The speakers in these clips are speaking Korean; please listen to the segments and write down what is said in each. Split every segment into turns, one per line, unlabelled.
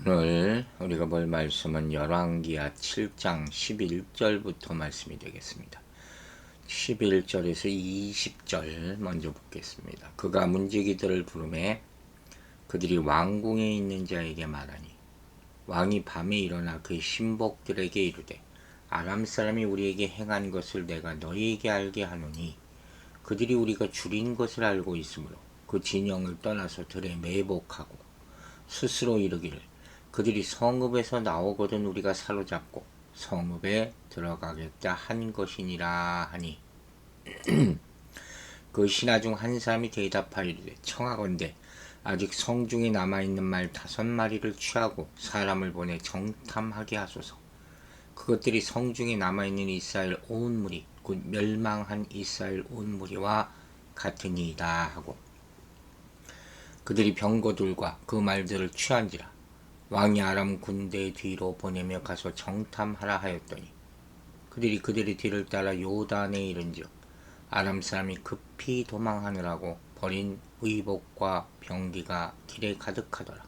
오늘 우리가 볼 말씀은 열왕기하 7장 11절부터 말씀이 되겠습니다. 11절에서 20절 먼저 보겠습니다. 그가 문지기들을 부르매 그들이 왕궁에 있는 자에게 말하니 왕이 밤에 일어나 그의 신복들에게 이르되 아람 사람이 우리에게 행한 것을 내가 너희에게 알게 하노니 그들이 우리가 줄인 것을 알고 있으므로 그 진영을 떠나서 들에 매복하고 스스로 이르기를 그들이 성읍에서 나오거든 우리가 사로잡고 성읍에 들어가겠다 한 것이니라 하니 그 신하 중 한 사람이 대답하이르되 청하건대 아직 성중에 남아있는 말 5마리를 취하고 사람을 보내 정탐하게 하소서. 그것들이 성중에 남아있는 이스라엘 온 무리 곧 멸망한 이스라엘 온 무리와 같으니이다 하고 그들이 병거들과 그 말들을 취한지라 왕이 아람 군대 뒤로 보내며 가서 정탐하라 하였더니 그들의 뒤를 따라 요단에 이른즉 아람 사람이 급히 도망하느라고 버린 의복과 병기가 길에 가득하더라.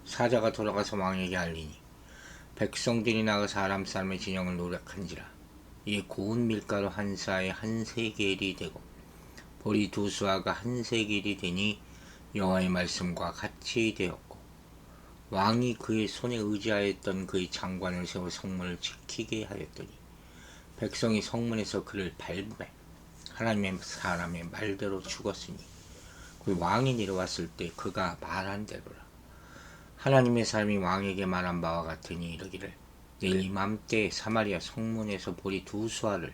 사자가 돌아가서 왕에게 알리니 백성들이 나가서 아람 사람의 진영을 노력한지라 이에 고운 밀가루 한 사에 한 세겔이 되고 보리 2수아가 한 세겔이 되니 여호와의 말씀과 같이 되었고 왕이 그의 손에 의지하였던 그의 장관을 세워 성문을 지키게 하였더니 백성이 성문에서 그를 밟음에 하나님의 사람의 말대로 죽었으니 그 왕이 내려왔을 때 그가 말한 대로라. 하나님의 사람이 왕에게 말한 바와 같으니 이르기를 내일 이맘때 사마리아 성문에서 보리 2수아를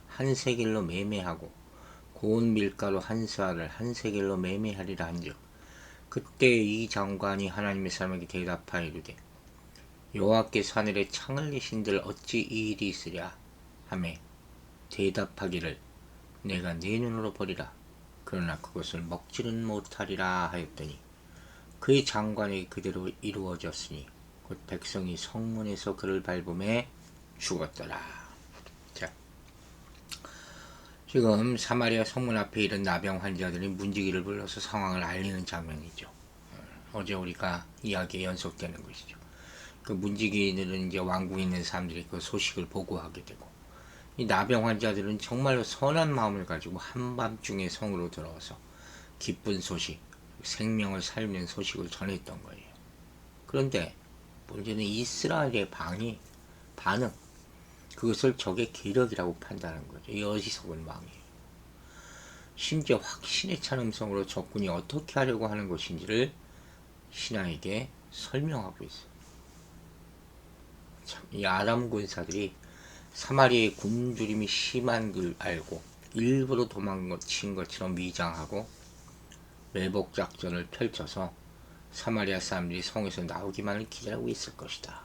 한 세겔로 매매하고 고운 밀가루 한 수아를 한 세겔로 매매하리라 한즉 그때 이 장관이 하나님의 사람에게 대답하이르되 여호와께서 하늘에 창을 내신들 어찌 이 일이 있으랴 하매 대답하기를 내가 내 눈으로 보리라 그러나 그것을 먹지는 못하리라 하였더니 그의 장관이 그대로 이루어졌으니 곧 백성이 성문에서 그를 밟음에 죽었더라. 자, 지금 사마리아 성문 앞에 이른 나병 환자들이 문지기를 불러서 상황을 알리는 장면이죠. 어제 우리가 이야기에 연속되는 것이죠. 그 문지기들은 이제 왕궁에 있는 사람들이 그 소식을 보고하게 되고 이 나병 환자들은 정말로 선한 마음을 가지고 한밤중에 성으로 들어와서 기쁜 소식, 생명을 살리는 소식을 전했던 거예요. 그런데 문제는 이스라엘의 반응, 그것을 적의 계력이라고 판단한 거죠. 이 어리석은 왕이에요. 심지어 확신에 찬 음성으로 적군이 어떻게 하려고 하는 것인지를 신하에게 설명하고 있어요. 참, 이 아람 군사들이 사마리아의 굶주림이 심한 걸 알고 일부러 도망친 것처럼 위장하고 매복 작전을 펼쳐서 사마리아 사람들이 성에서 나오기만을 기다리고 있을 것이다.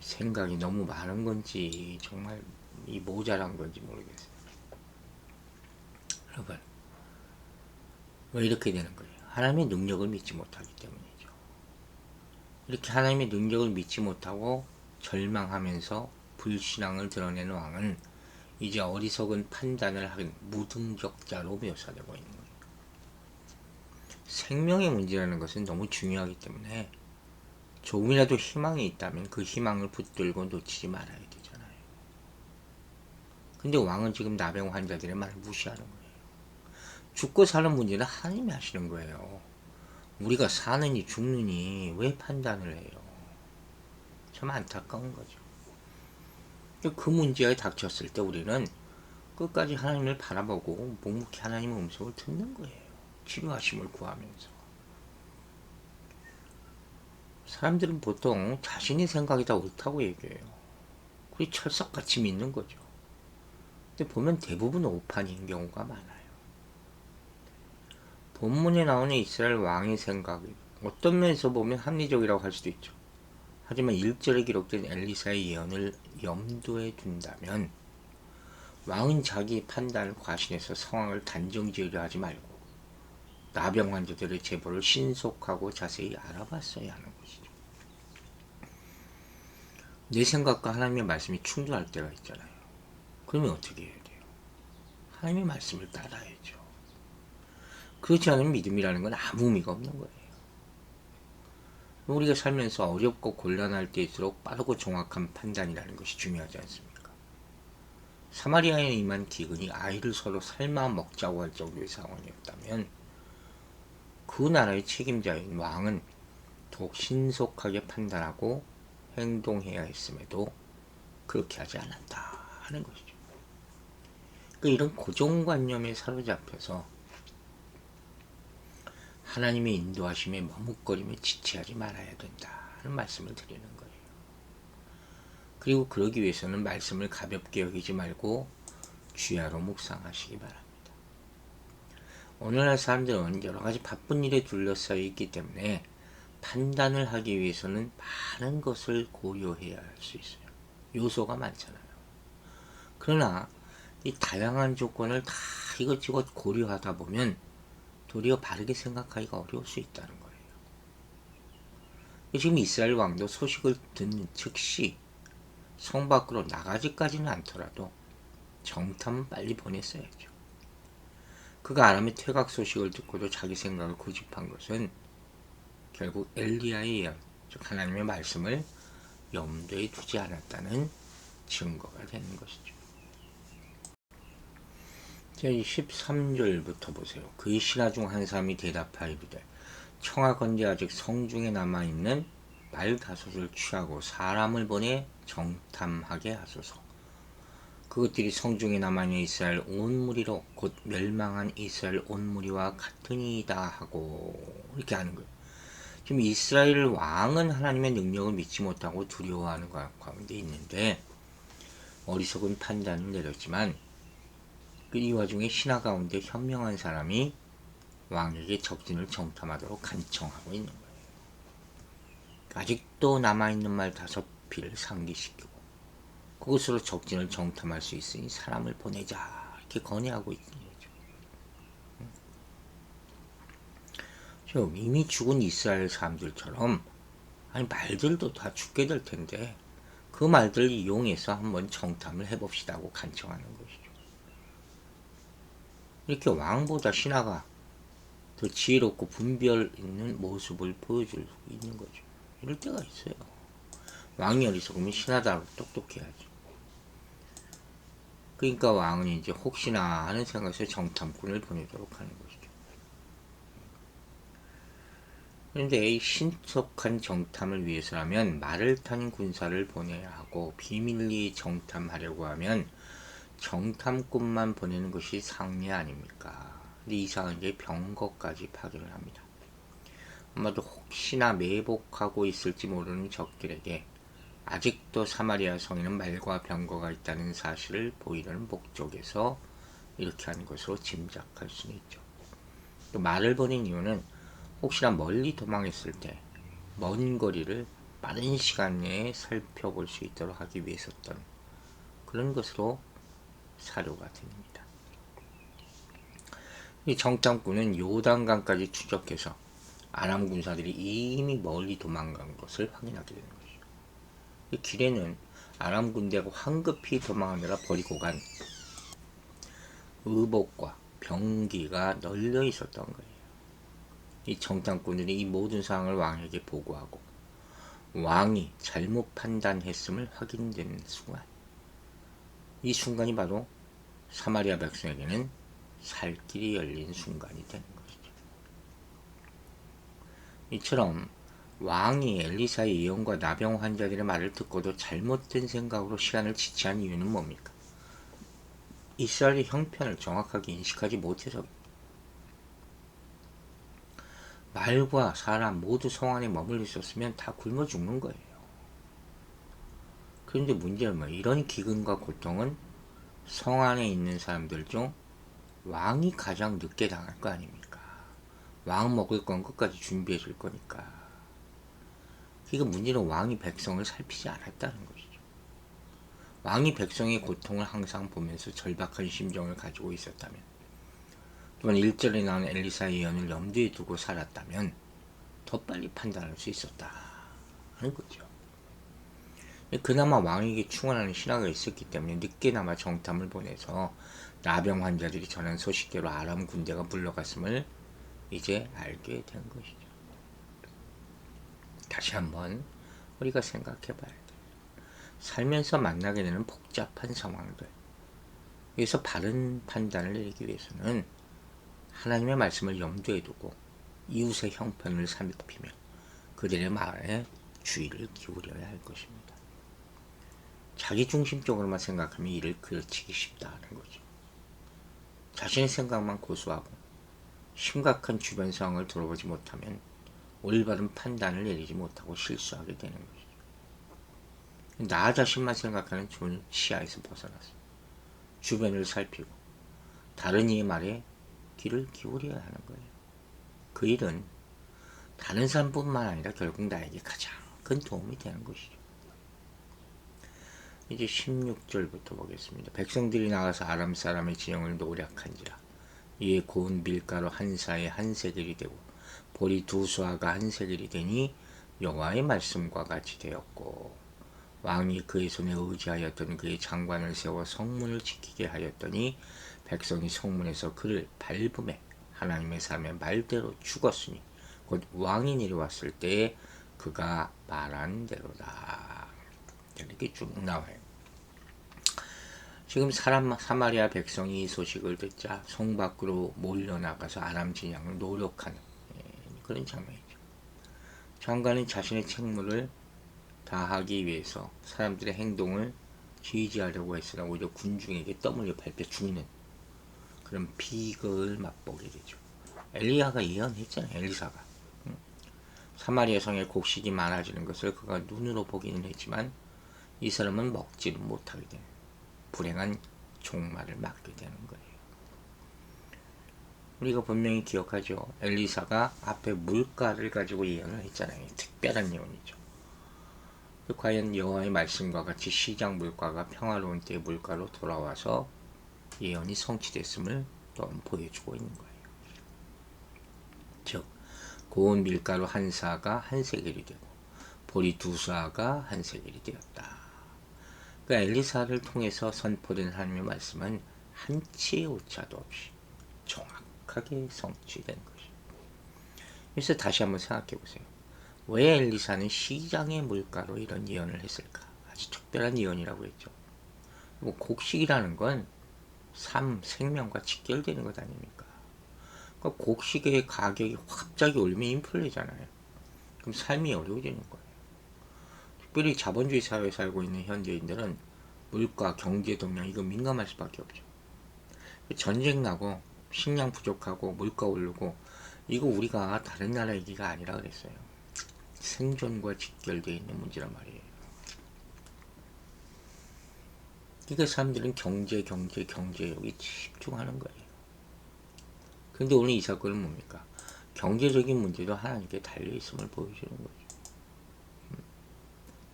생각이 너무 많은 건지 정말 이 모자란 건지 모르겠어요. 여러분, 왜 이렇게 되는 거예요? 하나님의 능력을 믿지 못하기 때문이죠. 이렇게 하나님의 능력을 믿지 못하고 절망하면서 불신앙을 드러내는 왕은 이제 어리석은 판단을 하는 무능력자로 묘사되고 있는 거예요. 생명의 문제라는 것은 너무 중요하기 때문에 조금이라도 희망이 있다면 그 희망을 붙들고 놓치지 말아야 되잖아요. 근데 왕은 지금 나병 환자들의 말을 무시하는 거예요. 죽고 사는 문제는 하나님이 하시는 거예요. 우리가 사느니 죽느니 왜 판단을 해요? 참 안타까운 거죠. 그 문제가 닥쳤을 때 우리는 끝까지 하나님을 바라보고 묵묵히 하나님의 음성을 듣는 거예요. 치료하심을 구하면서. 사람들은 보통 자신의 생각이 다 옳다고 얘기해요. 그게 철석같이 믿는 거죠. 근데 보면 대부분 오판인 경우가 많아요. 본문에 나오는 이스라엘 왕의 생각이 어떤 면에서 보면 합리적이라고 할 수도 있죠. 하지만 1절에 기록된 엘리사의 예언을 염두에 둔다면 왕은 자기 판단을 과신해서 상황을 단정지으려 하지 말고 나병 환자들의 제보를 신속하고 자세히 알아봤어야 하는 것이죠. 내 생각과 하나님의 말씀이 충돌할 때가 있잖아요. 그러면 어떻게 해야 돼요? 하나님의 말씀을 따라야죠. 그렇지 않으면 믿음이라는 건 아무 의미가 없는 거예요. 우리가 살면서 어렵고 곤란할 때일수록 빠르고 정확한 판단이라는 것이 중요하지 않습니까? 사마리아에 임한 기근이 아이를 서로 삶아 먹자고 할 정도의 상황이었다면 그 나라의 책임자인 왕은 더욱 신속하게 판단하고 행동해야 했음에도 그렇게 하지 않았다 하는 것이죠. 이런 고정관념에 사로잡혀서 하나님의 인도하심에 머뭇거림에 지체하지 말아야 된다 하는 말씀을 드리는 거예요. 그리고 그러기 위해서는 말씀을 가볍게 여기지 말고 주야로 묵상하시기 바랍니다. 오늘날 사람들은 여러가지 바쁜 일에 둘러싸여 있기 때문에 판단을 하기 위해서는 많은 것을 고려해야 할 수 있어요. 요소가 많잖아요. 그러나 이 다양한 조건을 다 이것저것 고려하다 보면 도리어 바르게 생각하기가 어려울 수 있다는 거예요. 지금 이스라엘 왕도 소식을 듣는 즉시 성 밖으로 나가지까지는 않더라도 정탐은 빨리 보냈어야죠. 그가 아람의 퇴각 소식을 듣고도 자기 생각을 고집한 것은 결국 엘리야의 예언, 즉 하나님의 말씀을 염두에 두지 않았다는 증거가 되는 것이죠. 13절부터 보세요. 그의 신하 중 한 사람이 대답하이르되 청하건대 아직 성중에 남아있는 말 다섯을 취하고 사람을 보내 정탐하게 하소서. 그것들이 성중에 남아있는 이스라엘 온 무리로 곧 멸망한 이스라엘 온 무리와 같으니이다 하고 이렇게 하는 거예요. 지금 이스라엘 왕은 하나님의 능력을 믿지 못하고 두려워하는 가운데 있는데 어리석은 판단을 내렸지만 이 와중에 신하 가운데 현명한 사람이 왕에게 적진을 정탐하도록 간청하고 있는 거예요. 아직도 남아있는 말 5필을 상기시키고 그곳으로 적진을 정탐할 수 있으니 사람을 보내자 이렇게 건의하고 있는 거죠. 이미 죽은 이스라엘 사람들처럼 아니 말들도 다 죽게 될 텐데 그 말들을 이용해서 한번 정탐을 해봅시다고 간청하는 것이죠. 이렇게 왕보다 신하가 더 지혜롭고 분별 있는 모습을 보여줄 수 있는 거죠. 이럴 때가 있어요. 왕이 어리석으면 신하다고 똑똑해야죠. 그러니까 왕은 이제 혹시나 하는 생각에서 정탐꾼을 보내도록 하는 것이죠. 그런데 이 신속한 정탐을 위해서라면 말을 탄 군사를 보내야 하고 비밀리 정탐하려고 하면 정탐꾼만 보내는 것이 상례 아닙니까? 근데 이상한 게 병거까지 파견을 합니다. 아마도 혹시나 매복하고 있을지 모르는 적들에게 아직도 사마리아 성에는 말과 병거가 있다는 사실을 보이려는 목적에서 이렇게 하는 것으로 짐작할 수는 있죠. 또 말을 보낸 이유는 혹시나 멀리 도망했을 때 먼 거리를 빠른 시간 내에 살펴볼 수 있도록 하기 위해서였던 그런 것으로 사료가 됩니다. 이 정탐꾼은 요단강까지 추적해서 아람 군사들이 이미 멀리 도망간 것을 확인하게 되는 것이죠. 이 길에는 아람 군대가 황급히 도망하느라 버리고 간 의복과 병기가 널려 있었던 거예요. 이 정탐꾼들이 이 모든 상황을 왕에게 보고하고 왕이 잘못 판단했음을 확인된 순간, 이 순간이 바로 사마리아 백성에게는 살 길이 열린 순간이 되는 것이죠. 이처럼 왕이 엘리사의 예언과 나병 환자들의 말을 듣고도 잘못된 생각으로 시간을 지체한 이유는 뭡니까? 이스라엘의 형편을 정확하게 인식하지 못해서 말과 사람 모두 성 안에 머물러 있었으면 다 굶어 죽는 거예요. 그런데 문제는 뭐예요? 이런 기근과 고통은 성 안에 있는 사람들 중 왕이 가장 늦게 당할 거 아닙니까? 왕 먹을 건 끝까지 준비해 줄 거니까. 그러니까 문제는 왕이 백성을 살피지 않았다는 것이죠. 왕이 백성의 고통을 항상 보면서 절박한 심정을 가지고 있었다면, 또한 1절에 나온 엘리사의 예언을 염두에 두고 살았다면 더 빨리 판단할 수 있었다 하는 거죠. 그나마 왕에게 충원하는 신하가 있었기 때문에 늦게나마 정탐을 보내서 나병 환자들이 전한 소식대로 아람 군대가 물러갔음을 이제 알게 된 것이죠. 다시 한번 우리가 생각해 봐야 돼. 살면서 만나게 되는 복잡한 상황들. 여기서 바른 판단을 내리기 위해서는 하나님의 말씀을 염두에 두고 이웃의 형편을 살피며 그들의 말에 주의를 기울여야 할 것입니다. 자기중심적으로만 생각하면 이를 그르치기 쉽다는 거죠. 자신의 생각만 고수하고 심각한 주변 상황을 돌아보지 못하면 올바른 판단을 내리지 못하고 실수하게 되는 것이죠. 나 자신만 생각하는 좋은 시야에서 벗어나서 주변을 살피고 다른 이의 말에 귀를 기울여야 하는 거예요. 그 일은 다른 사람뿐만 아니라 결국 나에게 가장 큰 도움이 되는 것이죠. 이제 16절부터 보겠습니다. 백성들이 나가서 아람 사람의 진영을 노략한지라 이에 고운 밀가루 한 사에 한 세겔이 되고 보리 두 수아가 한 세겔이 되니 여호와의 말씀과 같이 되었고 왕이 그의 손에 의지하였던 그의 장관을 세워 성문을 지키게 하였더니 백성이 성문에서 그를 밟음에 하나님의 사람의 말대로 죽었으니 곧 왕이 내려왔을 때에 그가 말한 대로다. 이렇게 쭉 나와요. 지금 사마리아 백성이 이 소식을 듣자 성 밖으로 몰려나가서 아람 진영을 노력하는 그런 장면이죠. 장관은 자신의 책무를 다하기 위해서 사람들의 행동을 지지하려고 했으나 오히려 군중에게 땀 흘려 밟혀 죽는 그런 비극을 맛보게 되죠. 엘리야가 예언했잖아요. 엘리사가 사마리아 성에 곡식이 많아지는 것을 그가 눈으로 보기는 했지만 이 사람은 먹지를 못하게 되는 불행한 종말을 맞게 되는 거예요. 우리가 분명히 기억하죠. 엘리사가 앞에 물가를 가지고 예언을 했잖아요. 특별한 예언이죠. 과연 여호와의 말씀과 같이 시장 물가가 평화로운 때의 물가로 돌아와서 예언이 성취됐음을 또 보여주고 있는 거예요. 즉 고운 밀가루 한 사가 한 세겔이 되고 보리 두 사가 한 세겔이 되었다. 그러니까 엘리사를 통해서 선포된 하나님의 말씀은 한치의 오차도 없이 정확하게 성취된 것이죠. 그래서 다시 한번 생각해 보세요. 왜 엘리사는 시장의 물가로 이런 예언을 했을까? 아주 특별한 예언이라고 했죠. 곡식이라는 건 삶, 생명과 직결되는 것 아닙니까? 그러니까 곡식의 가격이 갑자기 오르면 인플레잖아요. 그럼 삶이 어려워지는 거예요. 특별히 자본주의 사회에 살고 있는 현대인들은 물가, 경제 동향 이거 민감할 수밖에 없죠. 전쟁 나고 식량 부족하고 물가 오르고 이거 우리가 다른 나라 얘기가 아니라 그랬어요. 생존과 직결되어 있는 문제란 말이에요. 그러니까 사람들은 경제 여기 집중하는 거예요. 그런데 오늘 이 사건은 뭡니까? 경제적인 문제도 하나님께 달려있음을 보여주는 거죠.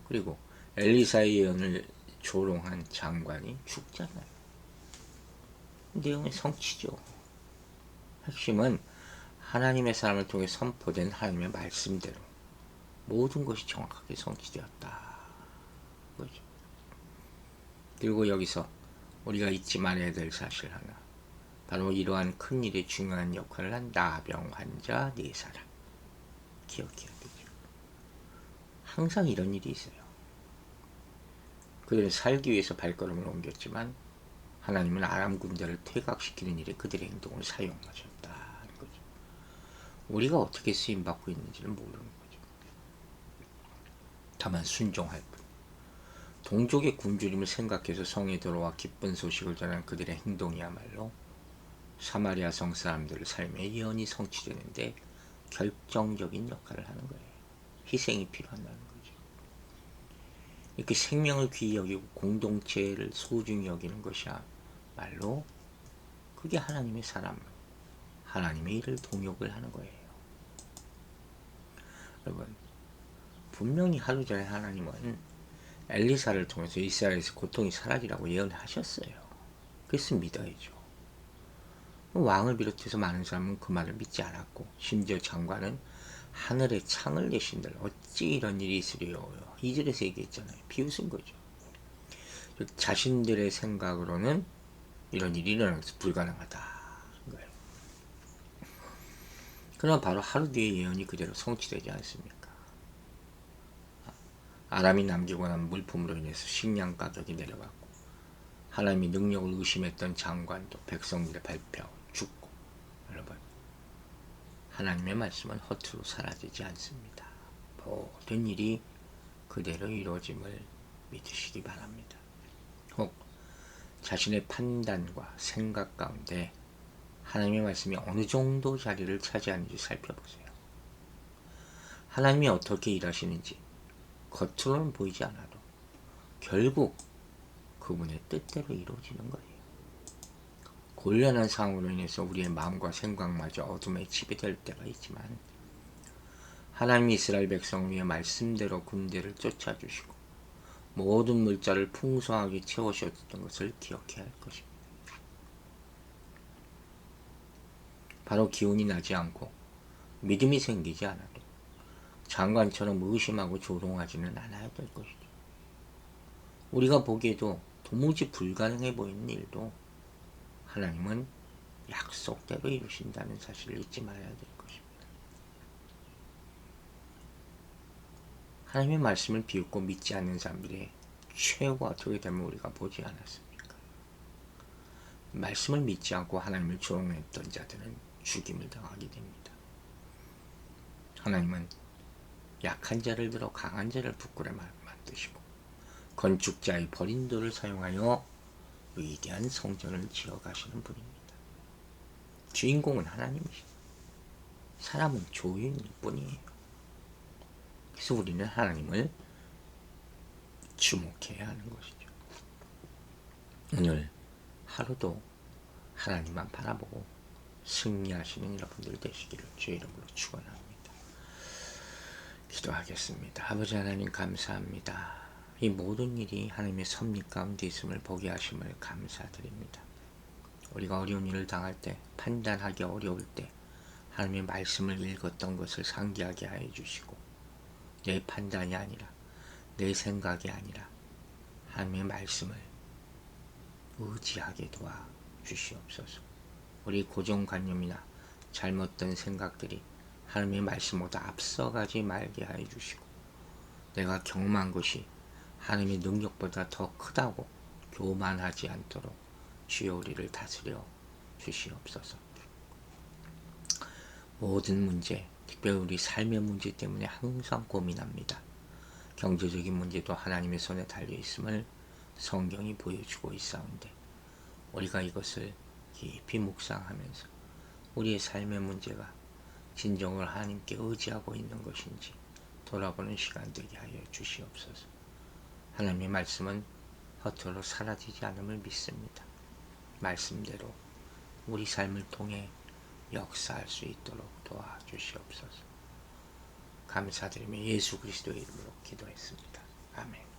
그리고 엘리사의 예언을 조롱한 장관이 죽잖아요. 내용의 성취죠. 핵심은 하나님의 사람을 통해 선포된 하나님의 말씀대로 모든 것이 정확하게 성취되었다. 그렇죠. 그리고 여기서 우리가 잊지 말아야 될 사실 하나. 바로 이러한 큰일에 중요한 역할을 한 나병 환자 4사람. 기억해야 되죠. 항상 이런 일이 있어요. 그들은 살기 위해서 발걸음을 옮겼지만 하나님은 아람 군대를 퇴각시키는 일에 그들의 행동을 사용하셨다는 거죠. 우리가 어떻게 쓰임받고 있는지는 모르는 거죠. 다만 순종할 뿐. 동족의 굶주림을 생각해서 성에 들어와 기쁜 소식을 전한 그들의 행동이야말로 사마리아 성 사람들의 삶의 예언이 성취되는데 결정적인 역할을 하는 거예요. 희생이 필요하다는 거죠. 이렇게 생명을 귀히 여기고 공동체를 소중히 여기는 것이야말로 그게 하나님의 사람, 하나님의 일을 동역을 하는 거예요. 여러분, 분명히 하루 전에 하나님은 엘리사를 통해서 이스라엘에서 고통이 사라지라고 예언하셨어요. 그래서 믿어야죠. 왕을 비롯해서 많은 사람은 그 말을 믿지 않았고 심지어 장관은 하늘에 창을 내신들 어찌 이런 일이 있으리요. 2절에서 얘기했잖아요. 비웃은 거죠. 자신들의 생각으로는 이런 일이 일어나는 것은 불가능하다. 거예요. 그러나 바로 하루 뒤에 예언이 그대로 성취되지 않습니까? 아람이 남기고 난 물품으로 인해서 식량 가격이 내려갔고 하나님의 능력을 의심했던 장관도 백성들의 발표하고 죽고. 여러분, 하나님의 말씀은 허투루 사라지지 않습니다. 모든 일이 그대로 이루어짐을 믿으시기 바랍니다. 혹 자신의 판단과 생각 가운데 하나님의 말씀이 어느 정도 자리를 차지하는지 살펴보세요. 하나님이 어떻게 일하시는지 겉으로는 보이지 않아도 결국 그분의 뜻대로 이루어지는 거예요. 곤란한 상황으로 인해서 우리의 마음과 생각마저 어둠에 지배될 때가 있지만 하나님이 이스라엘 백성을 위해 말씀대로 군대를 쫓아주시고 모든 물자를 풍성하게 채우셨던 것을 기억해야 할 것입니다. 바로 기운이 나지 않고 믿음이 생기지 않아도 장관처럼 의심하고 조롱하지는 않아야 될 것이죠. 우리가 보기에도 도무지 불가능해 보이는 일도 하나님은 약속대로 이루신다는 사실을 잊지 말아야 될 것입니다. 하나님의 말씀을 비웃고 믿지 않는 사람들의 최후가 어떻게 되면 우리가 보지 않았습니까? 말씀을 믿지 않고 하나님을 조롱했던 자들은 죽임을 당하게 됩니다. 하나님은 약한 자를 들어 강한 자를 부끄러 만드시고 건축자의 버린 돌을 사용하여 위대한 성전을 지어가시는 분입니다. 주인공은 하나님이시죠. 사람은 조유일 뿐이에요. 그래서 우리는 하나님을 주목해야 하는 것이죠. 오늘 하루도 하나님만 바라보고 승리하시는 여러분들 되시기를 주의 이름으로 축원합니다. 기도하겠습니다. 아버지 하나님 감사합니다. 이 모든 일이 하나님의 섭리 가운데 있음을 보게 하심을 감사드립니다. 우리가 어려운 일을 당할 때, 판단하기 어려울 때 하나님의 말씀을 읽었던 것을 상기하게 하여 주시고 내 판단이 아니라 내 생각이 아니라 하나님의 말씀을 의지하게 도와 주시옵소서. 우리 고정관념이나 잘못된 생각들이 하나님의 말씀보다 앞서가지 말게 하여 주시고 내가 경험한 것이 하나님의 능력보다 더 크다고 교만하지 않도록 주여 우리를 다스려 주시옵소서. 모든 문제, 특별히 우리 삶의 문제 때문에 항상 고민합니다. 경제적인 문제도 하나님의 손에 달려있음을 성경이 보여주고 있사온데 우리가 이것을 깊이 묵상하면서 우리의 삶의 문제가 진정을 하나님께 의지하고 있는 것인지 돌아보는 시간 되게 하여 주시옵소서. 하나님의 말씀은 허투루 사라지지 않음을 믿습니다. 말씀대로 우리 삶을 통해 역사할 수 있도록 도와주시옵소서. 감사드리며 예수 그리스도의 이름으로 기도했습니다. 아멘.